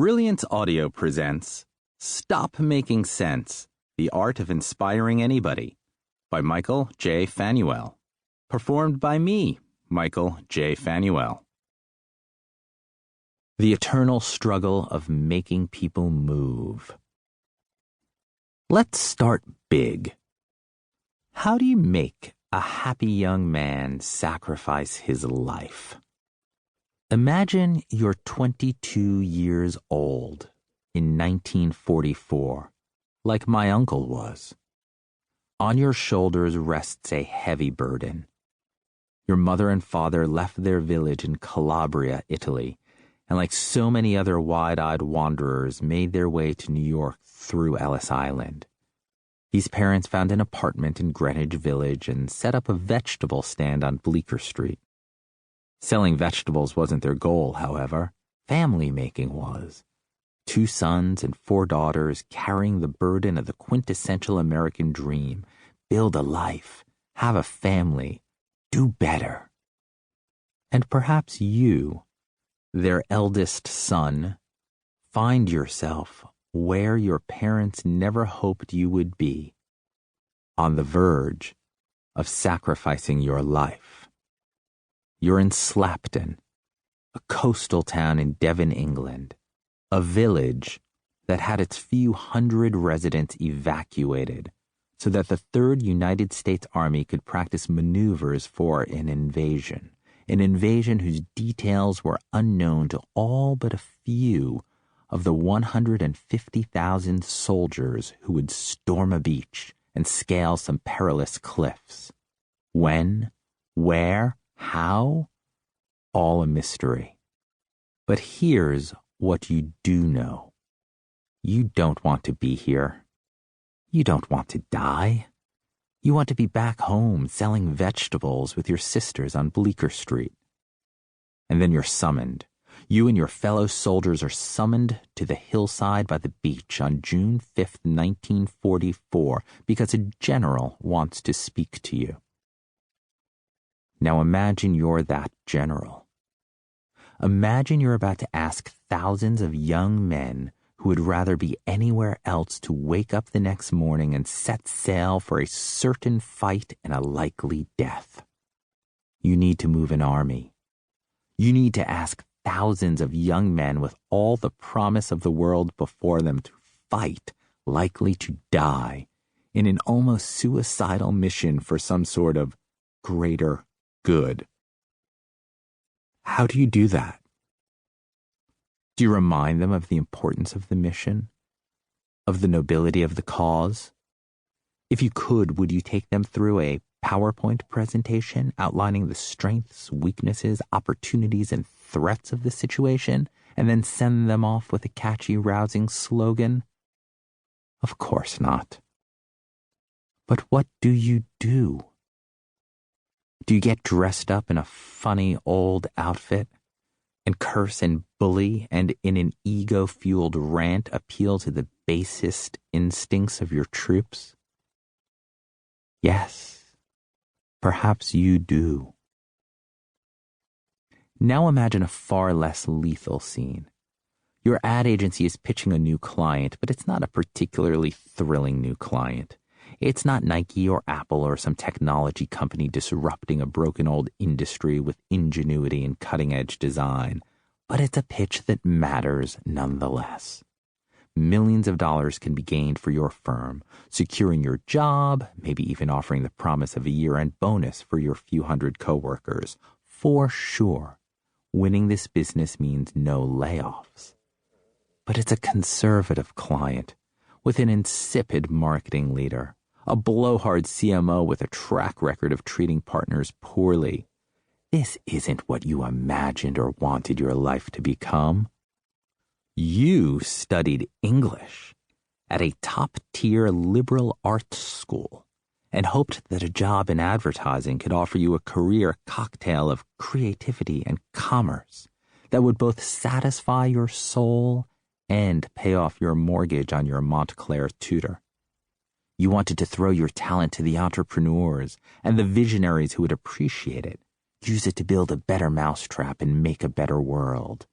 Brilliance Audio presents Stop Making Sense, The Art of Inspiring Anybody by Michael J. Fanuele. Performed by me, Michael J. Fanuele. The eternal struggle of making people move. Let's start big. How do you make a happy young man sacrifice his life? Imagine you're 22 years old in 1944, like my uncle was. On your shoulders rests a heavy burden. Your mother and father left their village in Calabria, Italy, and like so many other wide-eyed wanderers, made their way to New York through Ellis Island. These parents found an apartment in Greenwich Village and set up a vegetable stand on Bleecker Street. Selling vegetables wasn't their goal, however. Family making was. 2 sons and 4 daughters carrying the burden of the quintessential American dream. Build a life, have a family, do better. And perhaps you, their eldest son, find yourself where your parents never hoped you would be, on the verge of sacrificing your life. You're in Slapton, a coastal town in Devon, England, a village that had its few hundred residents evacuated so that the 3rd United States Army could practice maneuvers for an invasion whose details were unknown to all but a few of the 150,000 soldiers who would storm a beach and scale some perilous cliffs. When? Where? How? All a mystery. But here's what you do know. You don't want to be here. You don't want to die. You want to be back home selling vegetables with your sisters on Bleecker Street. And then you're summoned. You and your fellow soldiers are summoned to the hillside by the beach on June 5th, 1944, because a general wants to speak to you. Now imagine you're that general. Imagine you're about to ask thousands of young men who would rather be anywhere else to wake up the next morning and set sail for a certain fight and a likely death. You need to move an army. You need to ask thousands of young men with all the promise of the world before them to fight, likely to die, in an almost suicidal mission for some sort of greater good. How do you do that? Do you remind them of the importance of the mission? Of the nobility of the cause? If you could, would you take them through a PowerPoint presentation outlining the strengths, weaknesses, opportunities, and threats of the situation, and then send them off with a catchy, rousing slogan? Of course not. But what do you do? Do you get dressed up in a funny old outfit and curse and bully and in an ego-fueled rant appeal to the basest instincts of your troops? Yes, perhaps you do. Now imagine a far less lethal scene. Your ad agency is pitching a new client, but it's not a particularly thrilling new client. It's not Nike or Apple or some technology company disrupting a broken old industry with ingenuity and cutting-edge design, but it's a pitch that matters nonetheless. Millions of dollars can be gained for your firm, securing your job, maybe even offering the promise of a year-end bonus for your few hundred coworkers. For sure, winning this business means no layoffs. But it's a conservative client with an insipid marketing leader, a blowhard CMO with a track record of treating partners poorly. This isn't what you imagined or wanted your life to become. You studied English at a top-tier liberal arts school and hoped that a job in advertising could offer you a career cocktail of creativity and commerce that would both satisfy your soul and pay off your mortgage on your Montclair tutor. You wanted to throw your talent to the entrepreneurs and the visionaries who would appreciate it, use it to build a better mousetrap and make a better world.